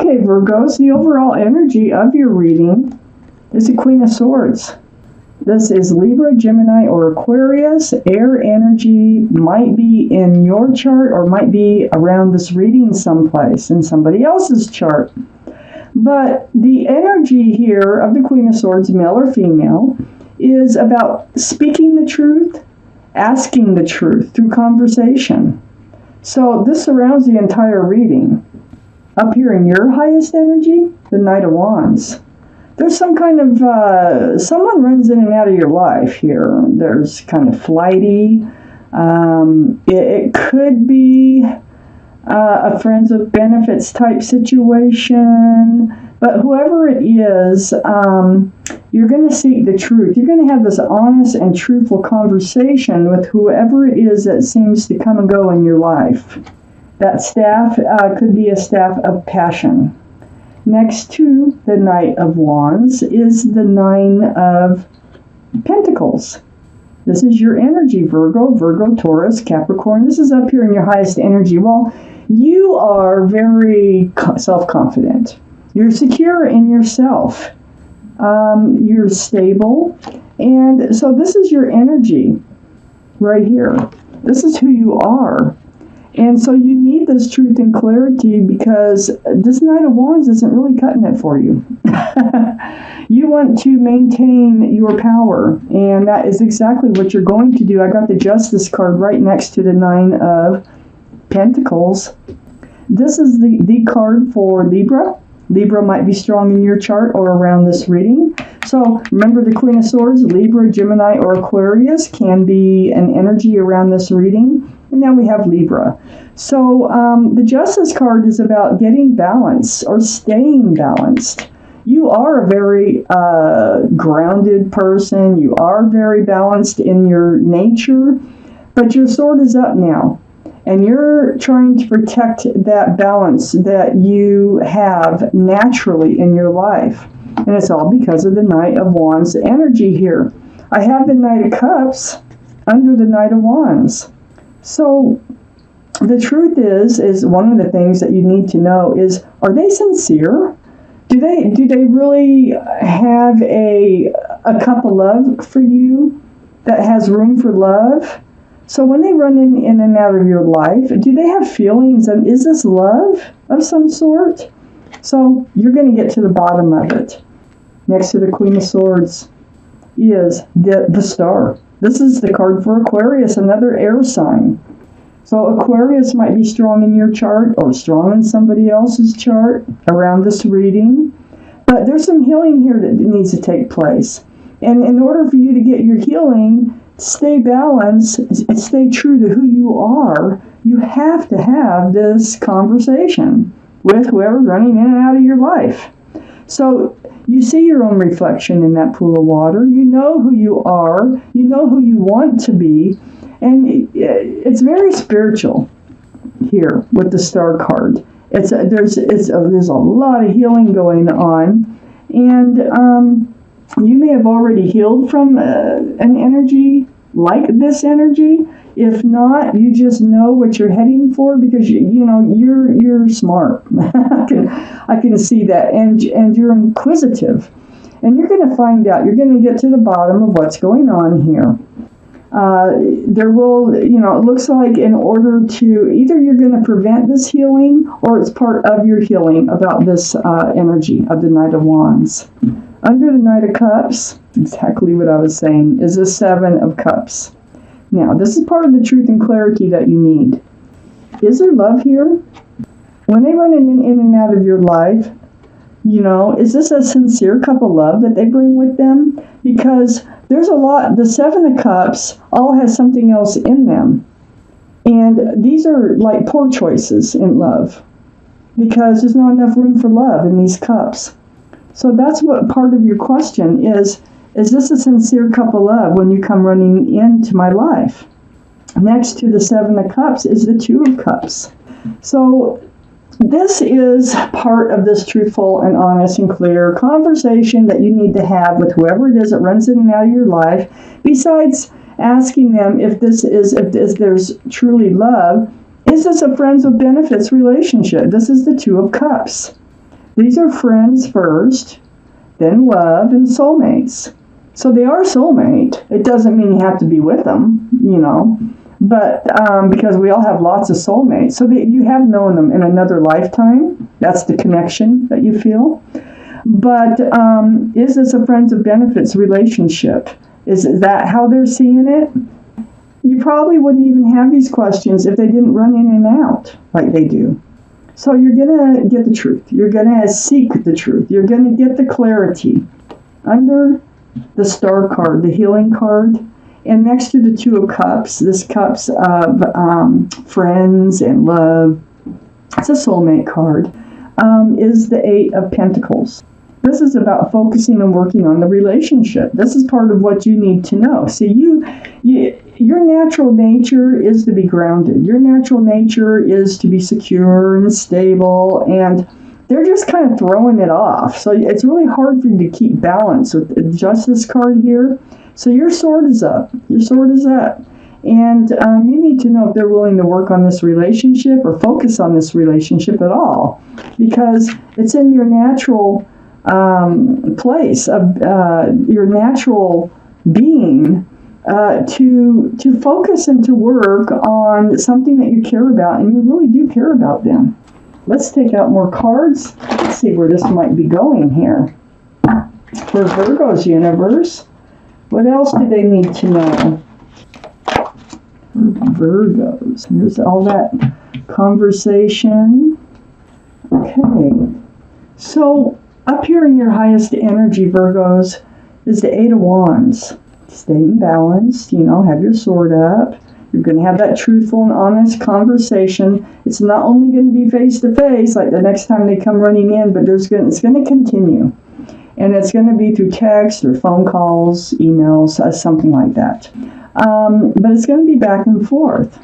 Okay, Virgos, the overall energy of your reading is the Queen of Swords. This is Libra, Gemini, or Aquarius. Air energy might be in your chart or might be around this reading someplace in somebody else's chart. But the energy here of the Queen of Swords, male or female, is about speaking the truth, asking the truth through conversation. So this surrounds the entire reading. Up here in your highest energy, the Knight of Wands. There's some kind of, someone runs in and out of your life here. There's kind of flighty. It could be a friends with benefits type situation. But whoever it is, you're going to seek the truth. You're going to have this honest and truthful conversation with whoever it is that seems to come and go in your life. That staff could be a staff of passion. Next to the Knight of Wands is the Nine of Pentacles. This is your energy, Virgo, Taurus, Capricorn. This is up here in your highest energy. Well, you are very self-confident. You're secure in yourself. You're stable. And so this is your energy right here. This is who you are. And so you need this truth and clarity because this Knight of Wands isn't really cutting it for you. You want to maintain your power, and that is exactly what you're going to do. I got the Justice card right next to the Nine of Pentacles. This is the card for Libra. Libra might be strong in your chart or around this reading. So remember, the Queen of Swords, Libra, Gemini, or Aquarius can be an energy around this reading. And now we have Libra. So the Justice card is about getting balance or staying balanced. You are a very grounded person. You are very balanced in your nature. But your sword is up now. And you're trying to protect that balance that you have naturally in your life. And it's all because of the Knight of Wands energy here. I have the Knight of Cups under the Knight of Wands. So the truth is one of the things that you need to know is, are they sincere? Do they really have a cup of love for you that has room for love? So when they run in and out of your life, do they have feelings? And is this love of some sort? So you're going to get to the bottom of it. Next to the Queen of Swords is the Star. This is the card for Aquarius, another air sign. So Aquarius might be strong in your chart or strong in somebody else's chart around this reading. But there's some healing here that needs to take place. And in order for you to get your healing, stay balanced, and stay true to who you are, you have to have this conversation with whoever's running in and out of your life. So you see your own reflection in that pool of water. You know who you are. You know who you want to be. And it's very spiritual here with the Star card. There's a lot of healing going on. And you may have already healed from an energy like this energy. If not, you just know what you're heading for because you're smart. I can see that, and you're inquisitive, and you're going to find out. You're going to get to the bottom of what's going on here. There will, it looks like in order to either you're going to prevent this healing or it's part of your healing about this energy of the Knight of Wands. Under the Knight of Cups, exactly what I was saying, is the Seven of Cups. Now, this is part of the truth and clarity that you need. Is there love here? When they run in and out of your life, is this a sincere cup of love that they bring with them? Because there's a lot, the Seven of Cups all has something else in them. And these are like poor choices in love because there's not enough room for love in these cups. So that's what part of your question is this a sincere cup of love when you come running into my life? Next to the Seven of Cups is the Two of Cups. So this is part of this truthful and honest and clear conversation that you need to have with whoever it is that runs in and out of your life. Besides asking them if there's truly love, is this a friends with benefits relationship? This is the Two of Cups. These are friends first, then love, and soulmates. So they are soulmate. It doesn't mean you have to be with them, but because we all have lots of soulmates. So that you have known them in another lifetime. That's the connection that you feel. But is this a friends of benefits relationship? Is that how they're seeing it? You probably wouldn't even have these questions if they didn't run in and out like they do. So you're going to get the truth. You're going to seek the truth. You're going to get the clarity. Under the Star card, the healing card, and next to the Two of Cups, this cups of friends and love, it's a soulmate card, is the Eight of Pentacles. This is about focusing and working on the relationship. This is part of what you need to know. See, your natural nature is to be grounded. Your natural nature is to be secure and stable, and they're just kind of throwing it off. So it's really hard for you to keep balance with just this card here. So your sword is up. Your sword is up. And you need to know if they're willing to work on this relationship or focus on this relationship at all, because it's in your natural place of your natural being to focus and to work on something that you care about, and you really do care about them. Let's take out more cards. Let's see where this might be going here. For Virgo's universe, what else do they need to know? Virgos. Here's all that conversation. Okay. So up here in your highest energy, Virgos, is the Eight of Wands. Staying balanced, have your sword up. You're going to have that truthful and honest conversation. It's not only going to be face to face, like the next time they come running in, but it's going to continue. And it's going to be through text or phone calls, emails, something like that. But it's going to be back and forth.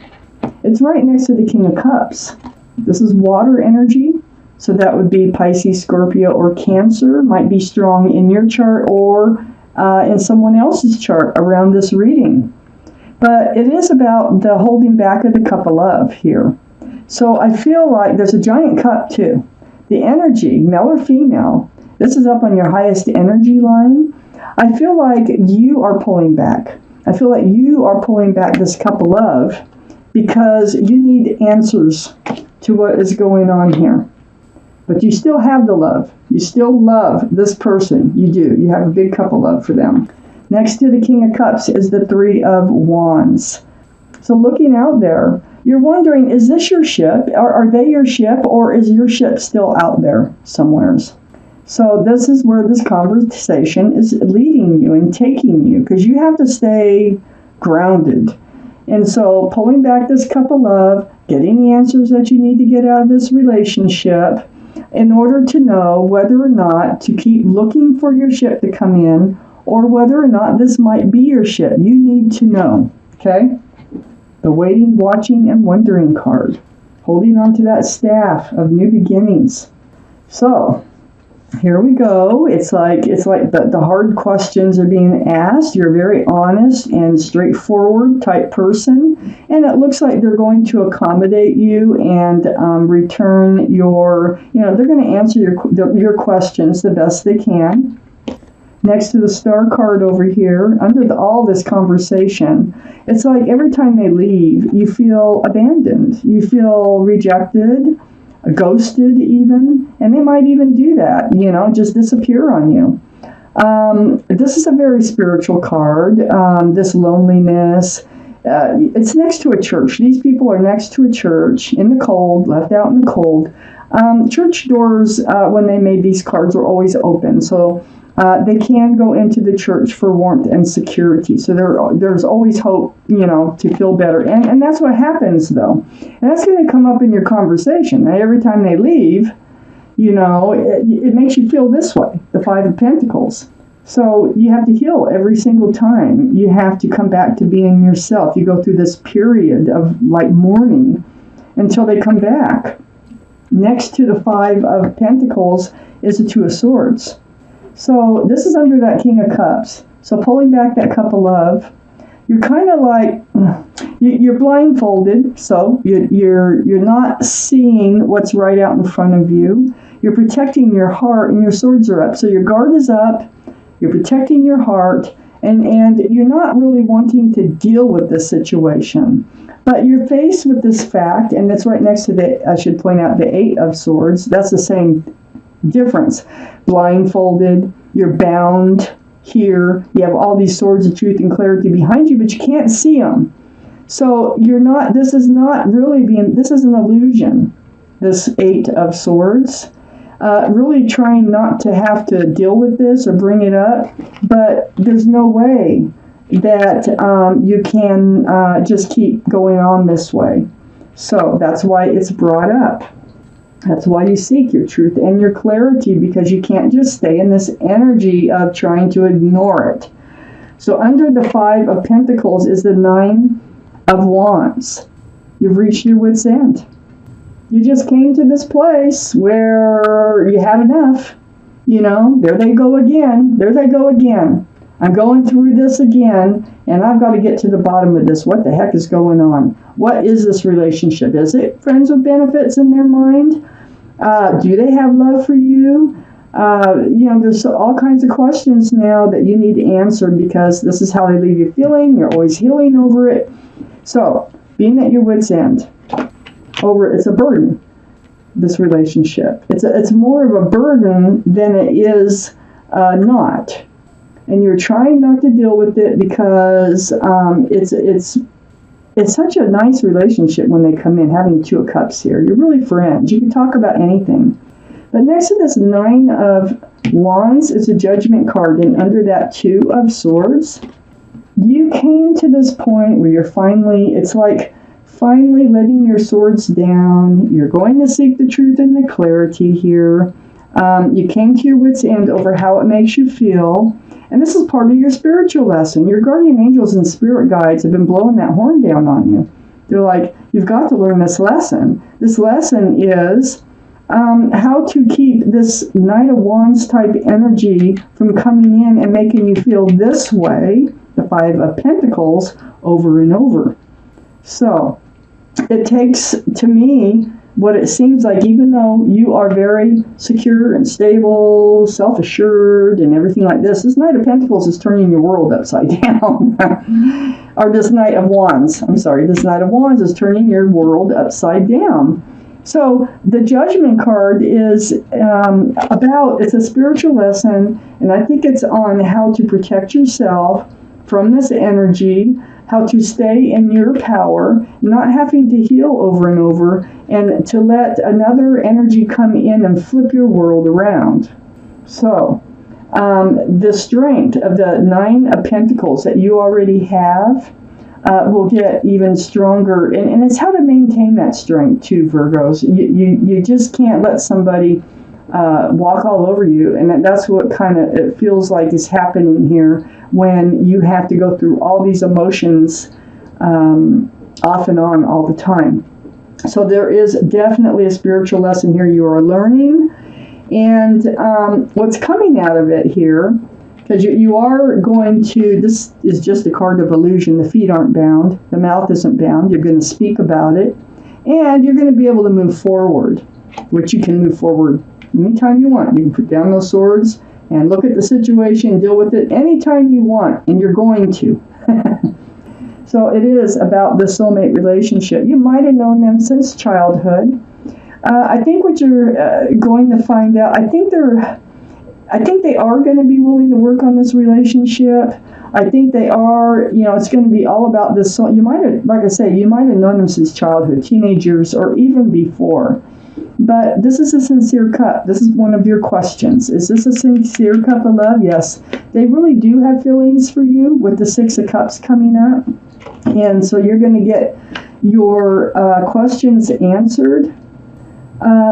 It's right next to the King of Cups. This is water energy. So that would be Pisces, Scorpio, or Cancer. Might be strong in your chart or in someone else's chart around this reading. But it is about the holding back of the cup of love here. So I feel like there's a giant cup too. The energy, male or female, this is up on your highest energy line. I feel like you are pulling back. I feel like you are pulling back this cup of love because you need answers to what is going on here. But you still have the love. You still love this person. You do. You have a big cup of love for them. Next to the King of Cups is the Three of Wands. So looking out there, you're wondering, is this your ship? Are they your ship? Or is your ship still out there somewheres? So this is where this conversation is leading you and taking you, because you have to stay grounded. And so pulling back this cup of love, getting the answers that you need to get out of this relationship in order to know whether or not to keep looking for your ship to come in or whether or not this might be your ship. You need to know, okay? The waiting, watching, and wondering card. Holding on to that staff of new beginnings. So here we go. It's like the hard questions are being asked. You're a very honest and straightforward type person, and it looks like they're going to accommodate you and return your, they're going to answer your questions the best they can. Next to the Star card over here, under all this conversation, it's like every time they leave, you feel abandoned. You feel rejected, ghosted even, and they might even do that, just disappear on you. This is a very spiritual card, this loneliness. It's next to a church. These people are next to a church in the cold, left out in the cold. Church doors, when they made these cards, are always open, so they can go into the church for warmth and security. So there's always hope, to feel better. And that's what happens, though. And that's going to come up in your conversation. Now, every time they leave, it makes you feel this way, the Five of Pentacles. So you have to heal every single time. You have to come back to being yourself. You go through this period of, mourning until they come back. Next to the Five of Pentacles is the Two of Swords. So this is under that King of Cups. So pulling back that cup of love, you're kind of like, you're blindfolded, so you're not seeing what's right out in front of you. You're protecting your heart, and your swords are up. So your guard is up, you're protecting your heart, and you're not really wanting to deal with this situation. But you're faced with this fact, and it's right next to the, I should point out, the Eight of Swords. That's the same difference. Blindfolded, you're bound here. You have all these swords of truth and clarity behind you, but you can't see them. So you're not, this is not really being, this is an illusion, this Eight of Swords. Really trying not to have to deal with this or bring it up, but there's no way that you can just keep going on this way. So that's why it's brought up. That's why you seek your truth and your clarity, because you can't just stay in this energy of trying to ignore it. So under the Five of Pentacles is the Nine of Wands. You've reached your wit's end. You just came to this place where you had enough. You know, there they go again. There they go again. I'm going through this again, and I've got to get to the bottom of this. What the heck is going on? What is this relationship? Is it friends with benefits in their mind? Do they have love for you? You know, there's all kinds of questions now that you need answered, because this is how they leave you feeling. You're always healing over it. So, being at your wit's end, it's a burden, this relationship. It's more of a burden than it is not. And you're trying not to deal with it because it's such a nice relationship when they come in, having the Two of Cups here. You're really friends. You can talk about anything. But next to this Nine of Wands is a Judgment card, and under that Two of Swords, you came to this point where you're finally, it's like finally letting your swords down. You're going to seek the truth and the clarity here. You came to your wit's end over how it makes you feel. And this is part of your spiritual lesson. Your guardian angels and spirit guides have been blowing that horn down on you. They're like, you've got to learn this lesson. This lesson is how to keep this Knight of Wands type energy from coming in and making you feel this way, the Five of Pentacles, over and over. So it takes, to me, what it seems like, even though you are very secure and stable, self-assured, and everything like this Knight of Pentacles is turning your world upside down. Or this Knight of Wands is turning your world upside down. So the Judgment card is it's a spiritual lesson, and I think it's on how to protect yourself from this energy, how to stay in your power, not having to heal over and over, and to let another energy come in and flip your world around. So, the strength of the Nine of Pentacles that you already have will get even stronger. And it's how to maintain that strength too, Virgos. You just can't let somebody walk all over you. And that's what kind of it feels like is happening here when you have to go through all these emotions off and on all the time. So there is definitely a spiritual lesson here you are learning. And what's coming out of it here, because you are going to, this is just a card of illusion. The feet aren't bound. The mouth isn't bound. You're going to speak about it. And you're going to be able to move forward, which you can move forward anytime you want. You can put down those swords and look at the situation, deal with it anytime you want, and you're going to. So it is about the soulmate relationship. You might have known them since childhood. I think what you're going to find out, I think they are going to be willing to work on this relationship. I think they are, it's going to be all about this. So you might have, like I say, you might have known them since childhood, teenagers, or even before. But this is a sincere cup. This is one of your questions. Is this a sincere cup of love? Yes. They really do have feelings for you with the Six of Cups coming up. And so you're going to get your questions answered.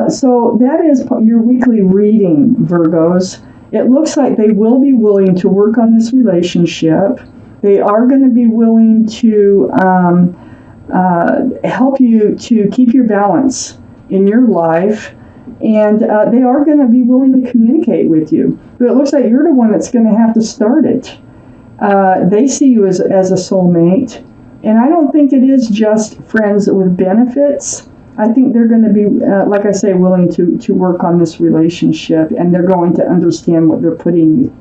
So that is your weekly reading, Virgos. It looks like they will be willing to work on this relationship. They are going to be willing to help you to keep your balance in your life, and they are going to be willing to communicate with you. But it looks like you're the one that's going to have to start it. They see you as a soulmate, and I don't think it is just friends with benefits. I think they're going to be, like I say, willing to work on this relationship, and they're going to understand what they're putting